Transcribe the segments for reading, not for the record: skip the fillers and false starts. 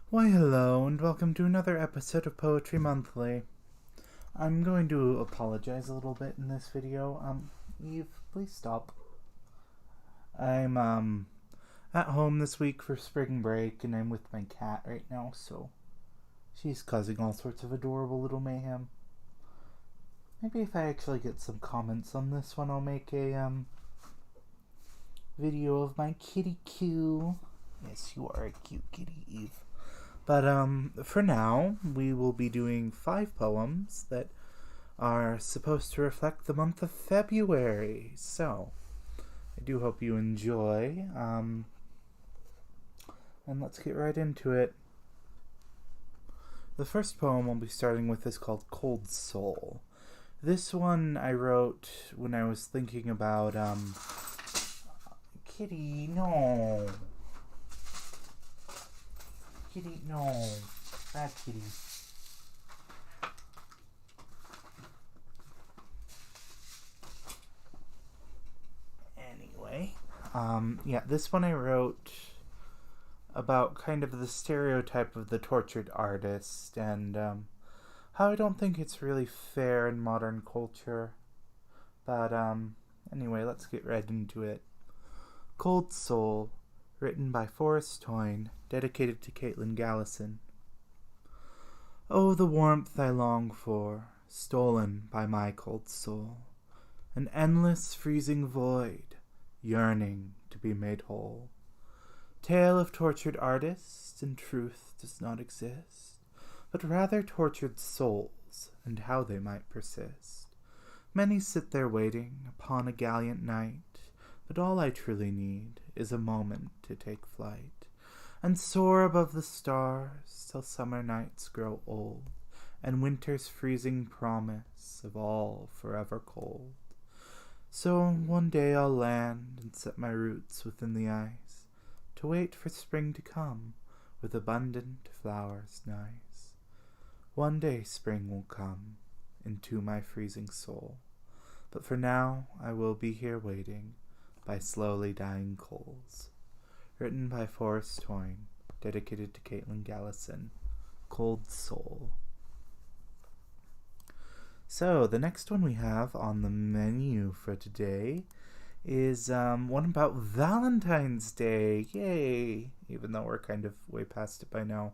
Why hello and welcome to another episode of Poetry Monthly. I'm going to apologize a little bit in this video. Eve, please stop. I'm at home this week for spring break and I'm with my cat right now, so she's causing all sorts of adorable little mayhem. Maybe if I actually get some comments on this one, I'll make a video of my kitty Q. Yes, you are a cute kitty, Eve. But for now, we will be doing 5 poems that are supposed to reflect the month of February. So, I do hope you enjoy. And let's get right into it. The first poem we'll be starting with is called Cold Soul. This one I wrote when I was thinking about, Kitty, no. Kitty, no. Bad kitty. Anyway, this one I wrote about kind of the stereotype of the tortured artist and how I don't think it's really fair in modern culture. But anyway, let's get right into it. Cold Soul, written by Forrest Toyne, dedicated to Caitlin Gallison. Oh, the warmth I long for, stolen by my cold soul, an endless freezing void, yearning to be made whole. Tale of tortured artists, in truth does not exist, but rather tortured souls, and how they might persist. Many sit there waiting upon a gallant night, but all I truly need is a moment to take flight, and soar above the stars till summer nights grow old, and winter's freezing promise of all forever cold. So one day I'll land and set my roots within the ice, to wait for spring to come with abundant flowers nice. One day spring will come into my freezing soul, but for now I will be here waiting by slowly dying coals. Written by Forrest Toyne, dedicated to Caitlin Gallison. Cold Soul. So, the next one we have on the menu for today is one about Valentine's Day. Yay! Even though we're kind of way past it by now.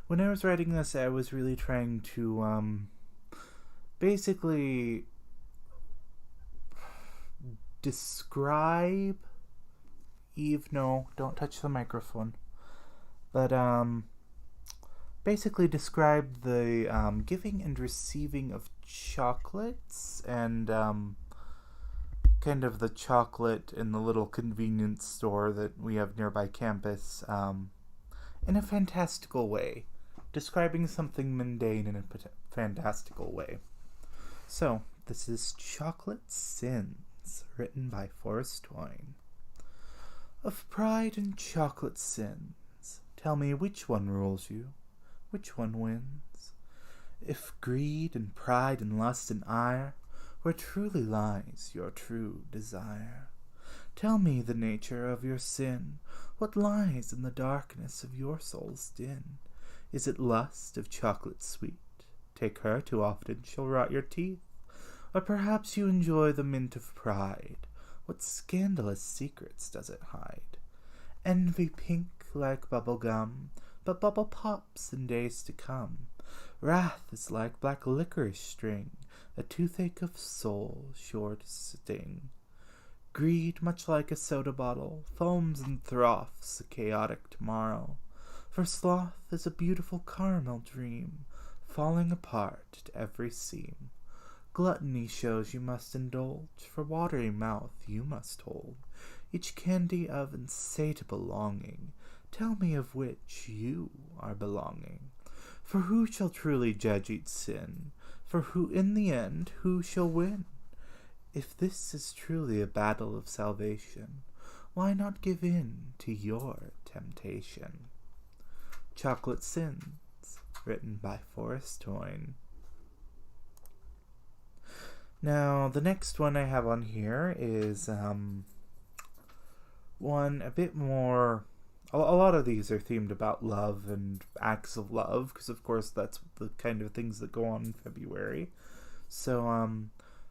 When I was writing this, I was really trying to basically describe Eve, no, don't touch the microphone. But basically describe the giving and receiving of chocolates and kind of the chocolate in the little convenience store that we have nearby campus in a fantastical way, describing something mundane in a fantastical way. So, this is Chocolate Sins, written by Forrest Toyne. Of pride and chocolate sins, tell me which one rules you, which one wins? If greed and pride and lust and ire, where truly lies your true desire? Tell me the nature of your sin, what lies in the darkness of your soul's din? Is it lust of chocolate sweet? Take her too often, she'll rot your teeth. Or perhaps you enjoy the mint of pride. What scandalous secrets does it hide? Envy pink like bubble gum, but bubble pops in days to come. Wrath is like black licorice string, a toothache of soul sure to sting. Greed, much like a soda bottle, foams and froths a chaotic tomorrow. For sloth is a beautiful caramel dream, falling apart at every seam. Gluttony shows you must indulge, for watery mouth you must hold. Each candy of insatiable longing, tell me of which you are belonging. For who shall truly judge each sin? For who in the end, who shall win? If this is truly a battle of salvation, why not give in to your temptation? Chocolate Sins, written by Forrest Toyne. Now, the next one I have on here is one a bit more a lot of these are themed about love and acts of love, because of course that's the kind of things that go on in February. So,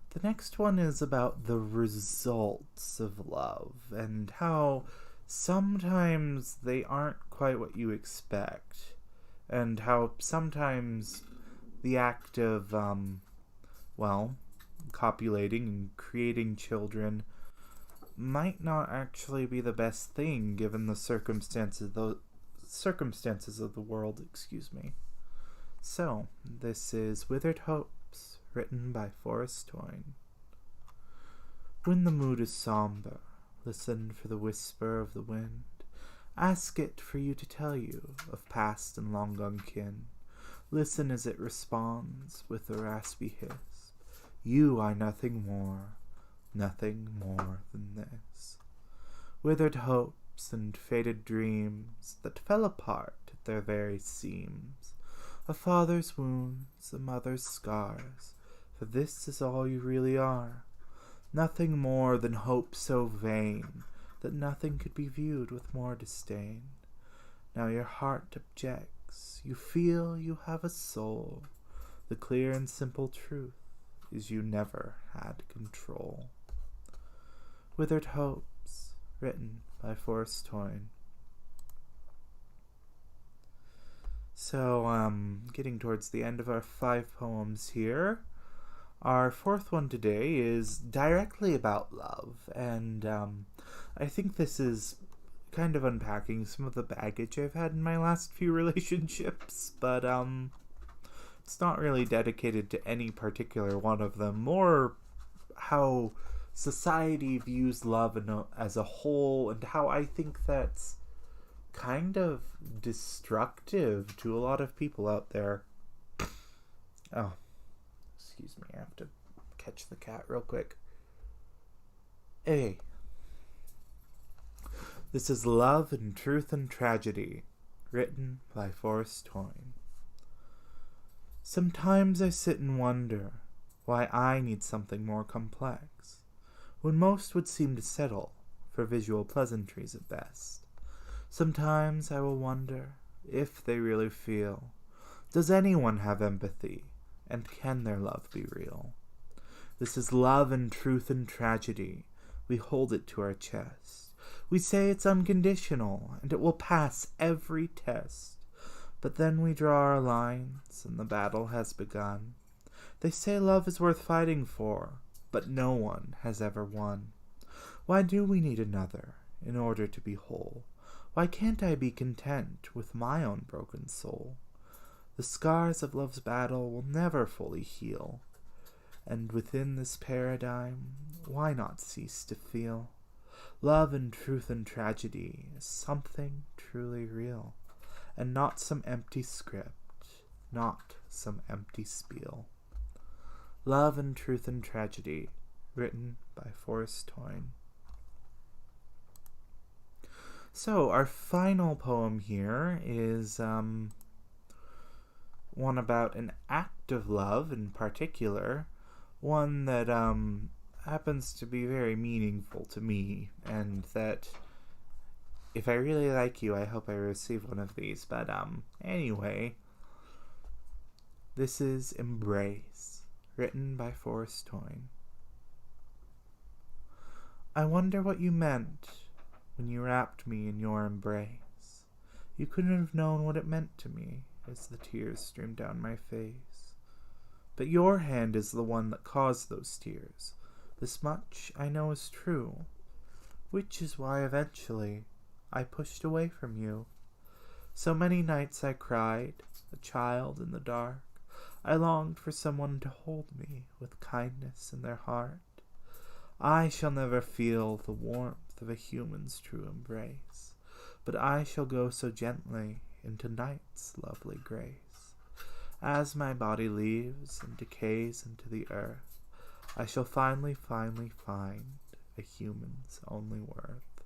the next one is about the results of love and how sometimes they aren't quite what you expect, and how sometimes the act of, copulating and creating children might not actually be the best thing given the circumstances of the world, excuse me. So, this is Withered Hopes, written by Forrest Toyne. When the mood is somber, listen for the whisper of the wind. Ask it for you to tell you of past and long-gone kin. Listen as it responds with a raspy hiss. You are nothing more than this. Withered hopes and faded dreams that fell apart at their very seams. A father's wounds, a mother's scars, for this is all you really are. Nothing more than hope so vain that nothing could be viewed with more disdain. Now your heart objects, you feel you have a soul. The clear and simple truth is you never had control. Withered Hopes, written by Forrest Toyne. So, getting towards the end of our 5 poems here. Our 4th one today is directly about love, and I think this is kind of unpacking some of the baggage I've had in my last few relationships, but it's not really dedicated to any particular one of them, more how society views love as a whole, and how I think that's kind of destructive to a lot of people out there. Oh, excuse me, I have to catch the cat real quick. Hey. This is Love and Truth and Tragedy, written by Forrest Toyne. Sometimes I sit and wonder why I need something more complex, when most would seem to settle for visual pleasantries at best. Sometimes I will wonder if they really feel. Does anyone have empathy, and can their love be real? This is love and truth and tragedy. We hold it to our chest. We say it's unconditional, and it will pass every test. But then we draw our lines, and the battle has begun. They say love is worth fighting for, but no one has ever won. Why do we need another in order to be whole? Why can't I be content with my own broken soul? The scars of love's battle will never fully heal, and within this paradigm, why not cease to feel? Love and truth and tragedy is something truly real, and not some empty script, not some empty spiel. Love and Truth and Tragedy, written by Forrest Toyne. So, our final poem here is one about an act of love in particular, one that happens to be very meaningful to me, and that if I really like you, I hope I receive one of these. But anyway, this is Embrace, written by Forrest Toyne. I wonder what you meant when you wrapped me in your embrace. You couldn't have known what it meant to me as the tears streamed down my face. But your hand is the one that caused those tears. This much I know is true, which is why eventually I pushed away from you. So many nights I cried, a child in the dark. I longed for someone to hold me with kindness in their heart. I shall never feel the warmth of a human's true embrace, but I shall go so gently into night's lovely grace. As my body leaves and decays into the earth, I shall finally find a human's only worth.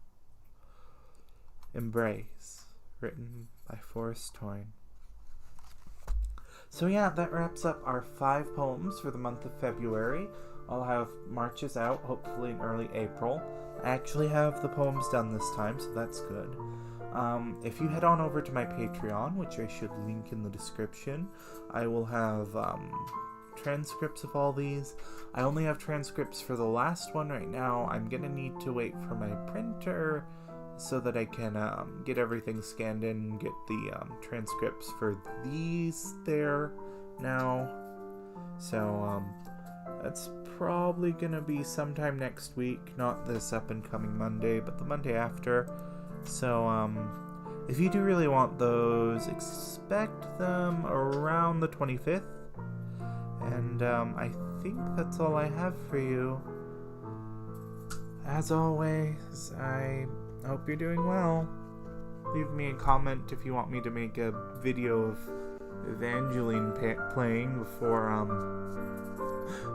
Embrace, written by Forrest Toyne. So yeah, that wraps up our 5 poems for the month of February. I'll have Marches out, hopefully in early April. I actually have the poems done this time, so that's good. If you head on over to my Patreon, which I should link in the description, I will have transcripts of all these. I only have transcripts for the last one right now. I'm gonna need to wait for my printer so that I can get everything scanned in and get the transcripts for these there now. So that's probably gonna be sometime next week, not this up and coming Monday, but the Monday after. So if you do really want those, expect them around the 25th. And I think that's all I have for you. As always, I hope you're doing well. Leave me a comment if you want me to make a video of Evangeline playing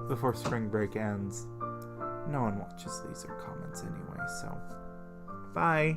before spring break ends. No one watches these or comments anyway, so bye.